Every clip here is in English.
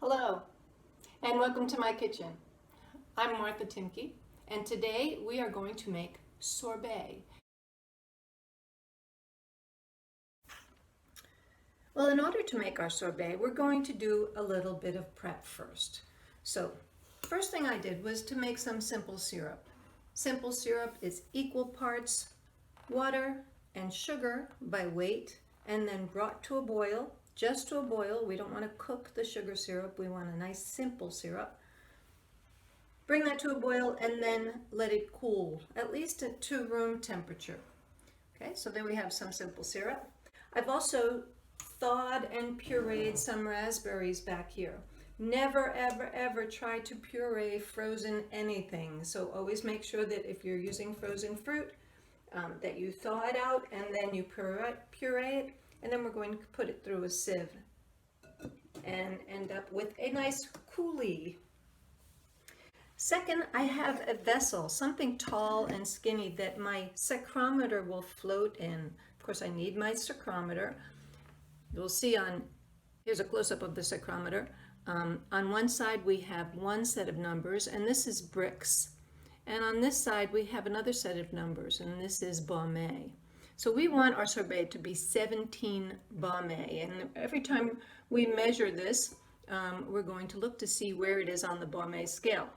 Hello, and welcome to my kitchen. I'm Martha Timke, and today we are going to make sorbet. Well, in order to make our sorbet, we're going to do a little bit of prep first. So, first thing I did was to make some simple syrup. Simple syrup is equal parts water and sugar by weight, and then brought to a boil, just to a boil. We don't want to cook the sugar syrup. We want a nice simple syrup. Bring that to a boil and then let it cool, at least to room temperature. Okay, so then we have some simple syrup. I've also thawed and pureed some raspberries back here. Never, ever, ever try to puree frozen anything. So always make sure that if you're using frozen fruit, that you thaw it out and then you puree it, and then we're going to put it through a sieve and end up with a nice coulis. Second, I have a vessel, something tall and skinny that my saccharometer will float in. Of course, I need my saccharometer. You'll see here's a close-up of the saccharometer. On one side we have one set of numbers, and this is Brix. And on this side we have another set of numbers, and this is Baume. So we want our sorbet to be 17 Baume, and every time we measure this, we're going to look to see where it is on the Baume scale.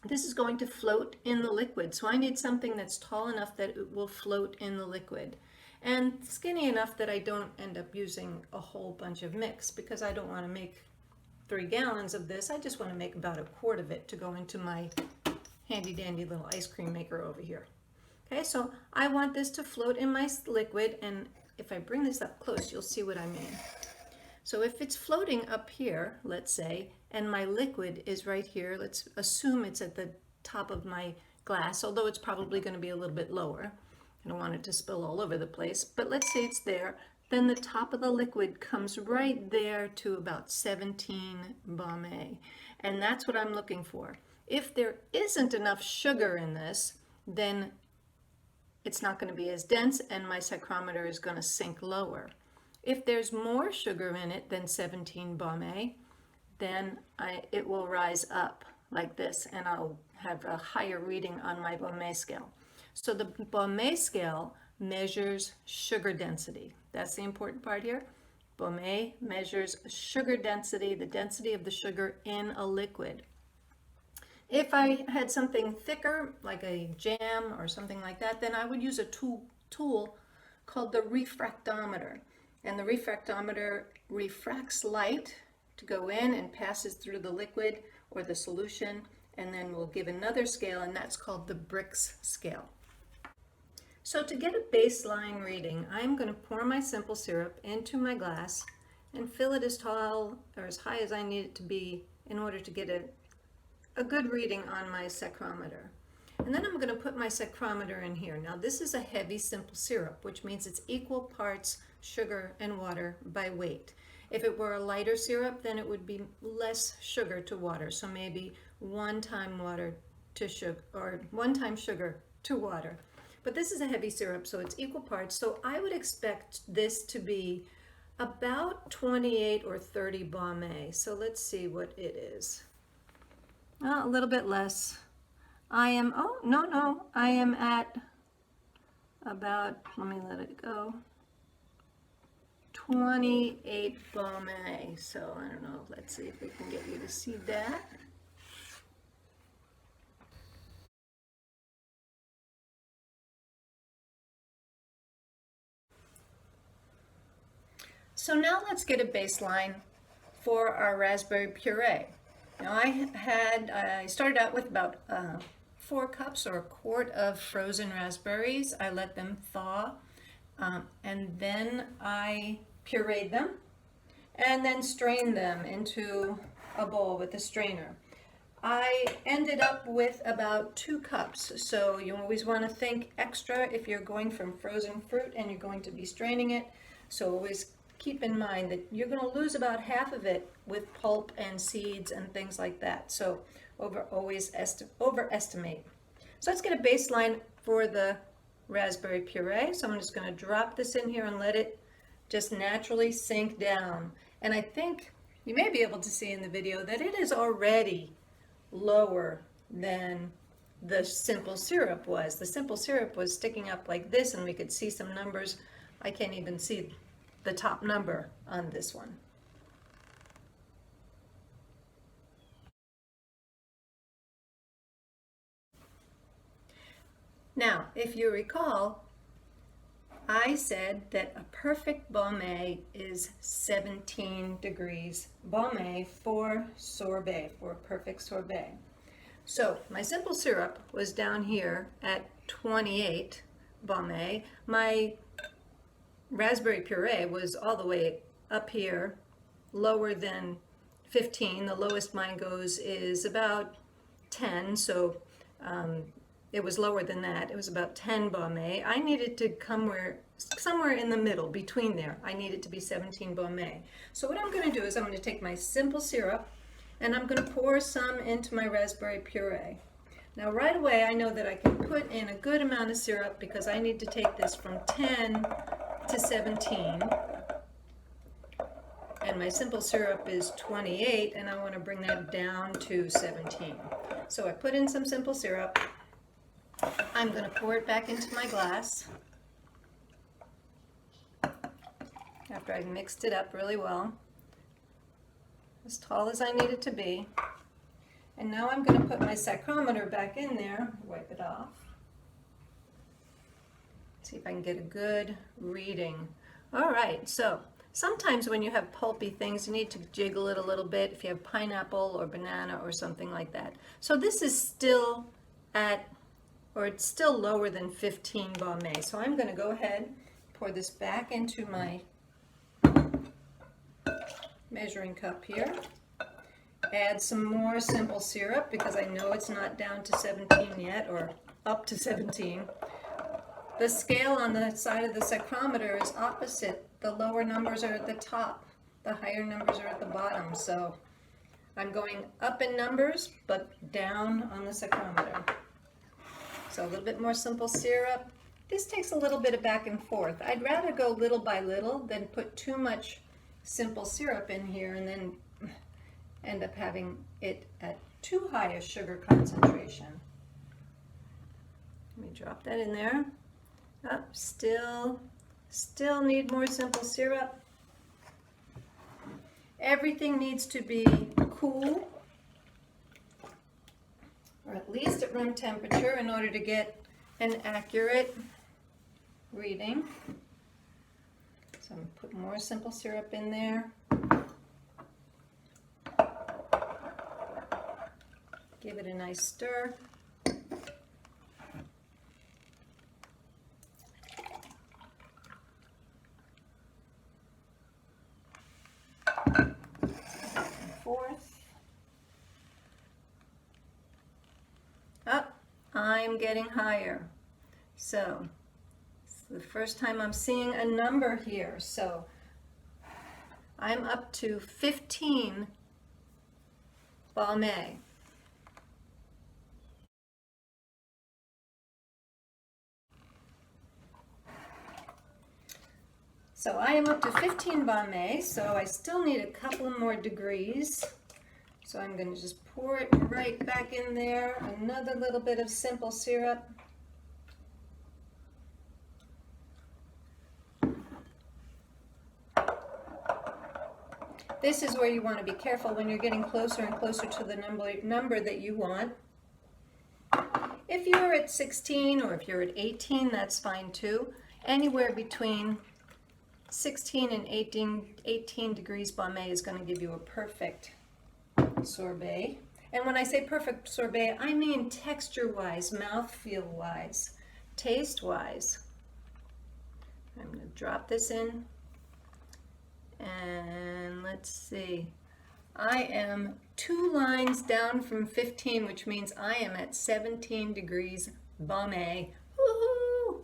This is going to float in the liquid, so I need something that's tall enough that it will float in the liquid, and skinny enough that I don't end up using a whole bunch of mix, because I don't want to make 3 gallons of this. I just want to make about a quart of it to go into my handy dandy little ice cream maker over here. Okay, so I want this to float in my liquid, and if I bring this up close, you'll see what I mean. So if it's floating up here, let's say, and my liquid is right here, let's assume it's at the top of my glass, although it's probably going to be a little bit lower. I don't want it to spill all over the place, but let's say it's there. Then the top of the liquid comes right there to about 17 Baume, and that's what I'm looking for. If there isn't enough sugar in this, then it's not going to be as dense, and my saccharometer is going to sink lower. If there's more sugar in it than 17 Baume, then it will rise up like this, and I'll have a higher reading on my Baume scale. So the Baume scale measures sugar density. That's the important part here. Baume measures sugar density, the density of the sugar in a liquid. If I had something thicker, like a jam or something like that, then I would use a tool called the refractometer. And the refractometer refracts light to go in and passes through the liquid or the solution, and then we'll give another scale, and that's called the Brix scale. So to get a baseline reading, I'm going to pour my simple syrup into my glass and fill it as tall or as high as I need it to be in order to get a good reading on my saccharometer. And then I'm going to put my saccharometer in here. Now this is a heavy simple syrup, which means it's equal parts sugar and water by weight. If it were a lighter syrup, then it would be less sugar to water. So maybe 1 time water to sugar, or 1 time sugar to water. But this is a heavy syrup, so it's equal parts. So I would expect this to be about 28 or 30 Baume. So let's see what it is. Well, a little bit less. I am at about, let me let it go, 28 Baume. So I don't know, let's see if we can get you to see that. So now let's get a baseline for our raspberry puree. Now I started out with about 4 cups or a quart of frozen raspberries. I let them thaw, and then I pureed them and then strained them into a bowl with a strainer. I ended up with about 2 cups, so you always want to think extra if you're going from frozen fruit and you're going to be straining it. So always keep in mind that you're going to lose about half of it with pulp and seeds and things like that. So overestimate. So let's get a baseline for the raspberry puree. So I'm just going to drop this in here and let it just naturally sink down. And I think You may be able to see in the video that it is already lower than the simple syrup was. The simple syrup was sticking up like this, and we could see some numbers. I can't even see the top number on this one. Now, if you recall, I said that a perfect baume is 17 degrees baume for sorbet, for a perfect sorbet. So my simple syrup was down here at 28 baume. My raspberry puree was all the way up here, lower than 15. The lowest mine goes is about 10, so it was lower than that. It was about 10 baume. I needed to come somewhere in the middle, between there. I needed to be 17 baume. So what I'm going to do is I'm going to take my simple syrup and I'm going to pour some into my raspberry puree. Now right away I know that I can put in a good amount of syrup because I need to take this from 10 to 17. And my simple syrup is 28 and I want to bring that down to 17. So I put in some simple syrup. I'm going to pour it back into my glass after I've mixed it up really well, as tall as I need it to be. And now I'm going to put my saccharometer back in there, wipe it off, see if I can get a good reading. All right, so sometimes when you have pulpy things, you need to jiggle it a little bit if you have pineapple or banana or something like that. So this is still it's still lower than 15 baume. So I'm going to go ahead, pour this back into my measuring cup here. Add some more simple syrup because I know it's not down to 17 yet, or up to 17. The scale on the side of the saccharometer is opposite. The lower numbers are at the top. The higher numbers are at the bottom. So I'm going up in numbers, but down on the saccharometer. So a little bit more simple syrup. This takes a little bit of back and forth. I'd rather go little by little than put too much simple syrup in here and then end up having it at too high a sugar concentration. Let me drop that in there. Still need more simple syrup. Everything needs to be cool, or at least at room temperature, in order to get an accurate reading. So I'm going to put more simple syrup in there. Give it a nice stir. Back and forth. I'm getting higher. So it's the first time I'm seeing a number here. So I'm up to 15 baume. So I am up to 15 baume, so I still need a couple more degrees. So I'm going to just pour it right back in there. Another little bit of simple syrup. This is where you want to be careful when you're getting closer and closer to the number that you want. If you're at 16 or if you're at 18, that's fine too. Anywhere between 16 and 18 degrees baume is going to give you a perfect sorbet. And when I say perfect sorbet, I mean texture-wise, mouthfeel-wise, taste-wise. I'm going to drop this in, and let's see. I am 2 lines down from 15, which means I am at 17 degrees baume. Woohoo!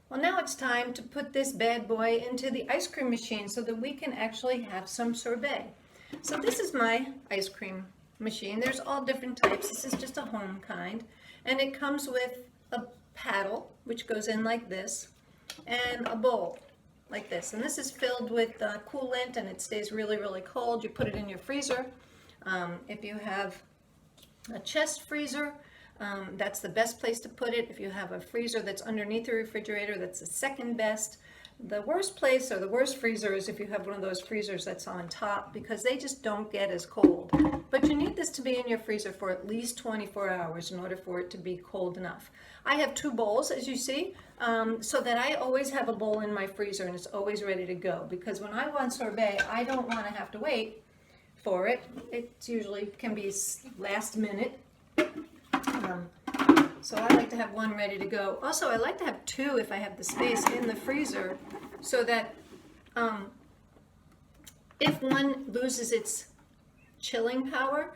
Well, now it's time to put this bad boy into the ice cream machine so that we can actually have some sorbet. So this is my ice cream machine. There's all different types. This is just a home kind, and it comes with a paddle, which goes in like this, and a bowl like this. And this is filled with coolant, and it stays really, really cold. You put it in your freezer. If you have a chest freezer, that's the best place to put it. If you have a freezer that's underneath the refrigerator, that's the second best. The worst place or the worst freezer is if you have one of those freezers that's on top, because they just don't get as cold. But you need this to be in your freezer for at least 24 hours in order for it to be cold enough. I have 2 bowls, as you see, so that I always have a bowl in my freezer and it's always ready to go. Because when I want sorbet, I don't want to have to wait for it. It usually can be last minute. So I like to have one ready to go. Also, I like to have 2 if I have the space in the freezer, so that if one loses its chilling power,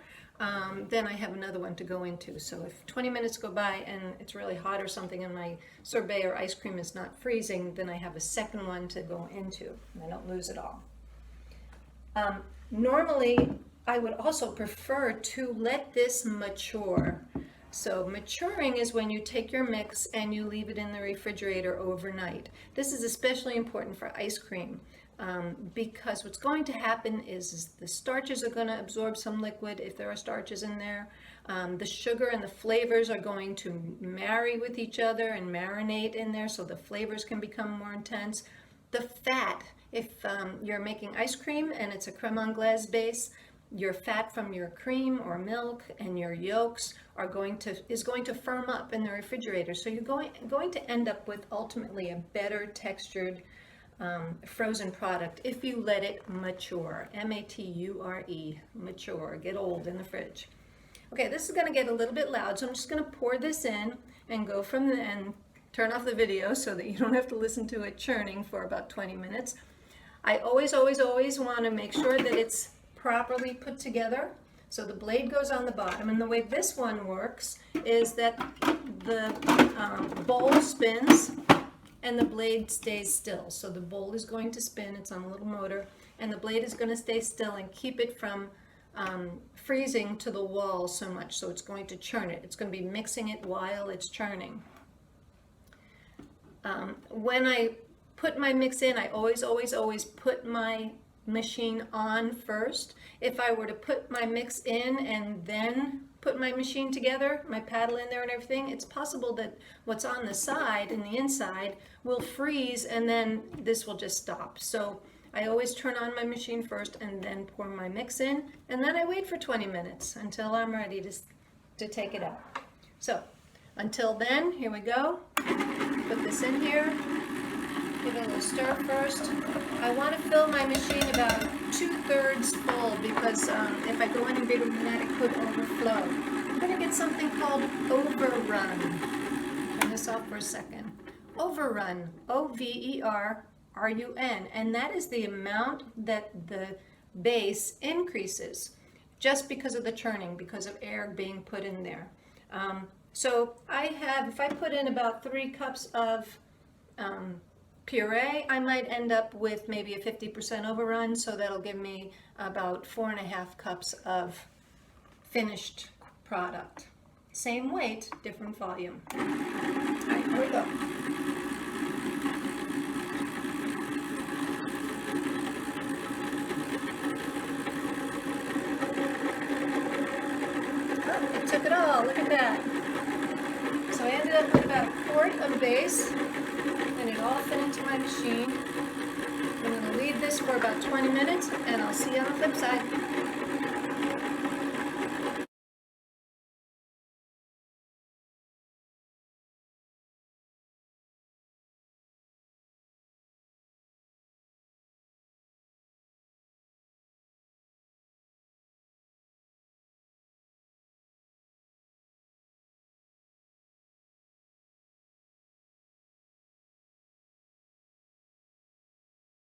then I have another one to go into. So if 20 minutes go by and it's really hot or something and my sorbet or ice cream is not freezing, then I have a second one to go into and I don't lose it all. Normally, I would also prefer to let this mature. So maturing is when you take your mix and you leave it in the refrigerator overnight. This is especially important for ice cream because what's going to happen is the starches are going to absorb some liquid if there are starches in there. The sugar and the flavors are going to marry with each other and marinate in there, so the flavors can become more intense. The fat, if you're making ice cream and it's a creme anglaise base, your fat from your cream or milk and your yolks is going to firm up in the refrigerator. So you're going to end up with ultimately a better textured frozen product if you let it mature. M-A-T-U-R-E, mature, get old in the fridge. Okay, this is going to get a little bit loud, so I'm just going to pour this in and go from the end. Turn off the video so that you don't have to listen to it churning for about 20 minutes. I always want to make sure that it's properly put together. So the blade goes on the bottom, and the way this one works is that the bowl spins and the blade stays still. So the bowl is going to spin, it's on a little motor, and the blade is going to stay still and keep it from freezing to the wall so much. So it's going to churn it. It's going to be mixing it while it's churning. When I put my mix in, I always put my machine on first. If I were to put my mix in and then put my machine together, my paddle in there and everything, it's possible that what's on the side and the inside will freeze and then this will just stop. So I always turn on my machine first and then pour my mix in, and then I wait for 20 minutes until I'm ready to take it out. So until then, here we go. Put this in here. Give it a little stir first. I want to fill my machine about 2/3 full because if I go any bigger than that, it could overflow. I'm going to get something called overrun. Turn this off for a second. Overrun, O-V-E-R-R-U-N, and that is the amount that the base increases just because of the churning, because of air being put in there. So if I put in about 3 cups of puree, I might end up with maybe a 50% overrun, so that'll give me about 4.5 cups of finished product. Same weight, different volume. All right, here we go. Oh, it took it all, look at that. So I ended up with about 1 quart of base, and it all fit into my machine. I'm going to leave this for about 20 minutes, and I'll see you on the flip side.